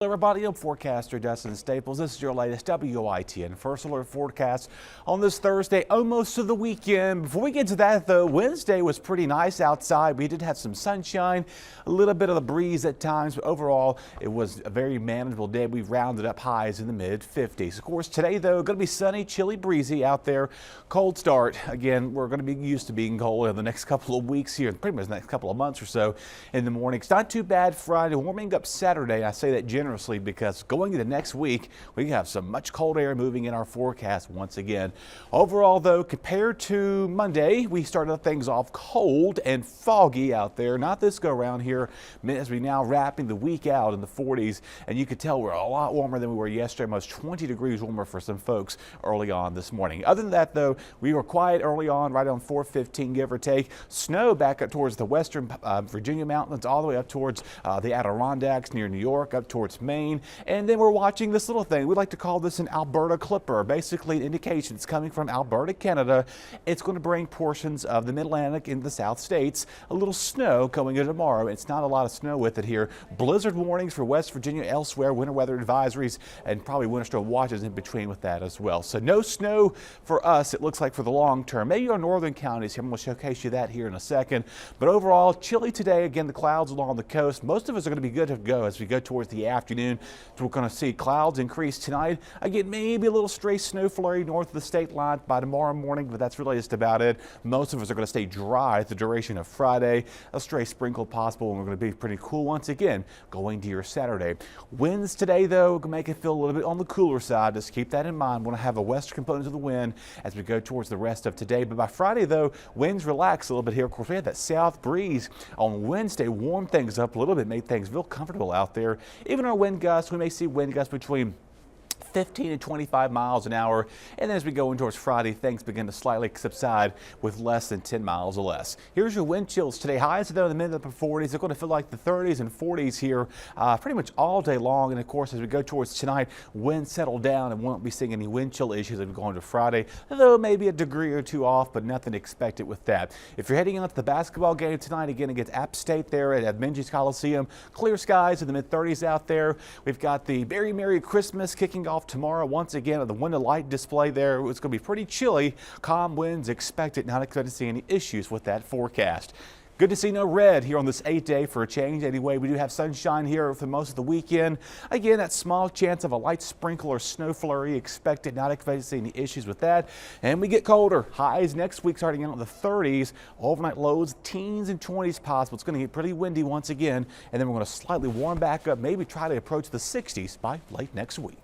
Hello everybody, I'm forecaster Dustin Staples. This is your latest WITN First Alert forecast on this Thursday, almost to the weekend. Before we get to that though, Wednesday was pretty nice outside. We did have some sunshine, a little bit of the breeze at times, but overall it was a very manageable day. We rounded up highs in the mid 50s. Of course, today though, going to be sunny, chilly, breezy out there. Cold start. Again, we're going to be used to being cold in the next couple of weeks here, pretty much the next couple of months or so in the morning. It's not too bad Friday, warming up Saturday. I say that generously because going into next week, we have some much cold air moving in our forecast once again. Overall, though, compared to Monday, we started things off cold and foggy out there. Not this go around here as we now wrapping the week out in the 40s, and you could tell we're a lot warmer than we were yesterday, almost 20 degrees warmer for some folks early on this morning. Other than that, though, we were quiet early on, right on 4:15, give or take. Snow back up towards the western Virginia mountains, all the way up towards the Adirondacks near New York, up towards Maine, and then we're watching this little thing. We like to call this an Alberta Clipper, basically indications coming from Alberta, Canada. It's going to bring portions of the Mid-Atlantic into the South States. A little snow coming in tomorrow. It's not a lot of snow with it here. Blizzard warnings for West Virginia, elsewhere, winter weather advisories, and probably winter storm watches in between with that as well. So no snow for us, it looks like, for the long term. Maybe our northern counties here. I'm going to showcase you that here in a second. But overall, chilly today. Again, the clouds along the coast. Most of us are going to be good to go as we go towards the afternoon. So we're going to see clouds increase tonight. Again, maybe a little stray snow flurry north of the state line by tomorrow morning, but that's really just about it. Most of us are going to stay dry the duration of Friday. A stray sprinkle possible, and we're going to be pretty cool once again going to your Saturday. Winds today, though, can make it feel a little bit on the cooler side. Just keep that in mind. We're going to have a western component of the wind as we go towards the rest of today. But by Friday, though, winds relax a little bit here. Of course, we had that south breeze on Wednesday, warmed things up a little bit, made things feel comfortable out there. Even our wind gusts, we may see wind gusts between 15 and 25 miles an hour, and then as we go in towards Friday, things begin to slightly subside with less than 10 miles or less. Here's your wind chills today. Highs though in the mid upper 40s. They're going to feel like the 30s and 40s here pretty much all day long. And of course, as we go towards tonight, winds settle down and won't be seeing any wind chill issues as we go into Friday, though maybe a degree or two off, but nothing expected with that. If you're heading out to the basketball game tonight, again against App State there at Minges Coliseum, clear skies in the mid 30s out there. We've got the Very Merry Christmas kicking off tomorrow once again at the window light display there. It's going to be pretty chilly. Calm winds expected. Not expected to see any issues with that forecast. Good to see no red here on this 8th day for a change. Anyway, we do have sunshine here for most of the weekend. Again, that small chance of a light sprinkle or snow flurry expected. Not expected to see any issues with that. And we get colder. Highs next week starting out in the 30s. Overnight lows, teens and 20s possible. It's going to get pretty windy once again. And then we're going to slightly warm back up, maybe try to approach the 60s by late next week.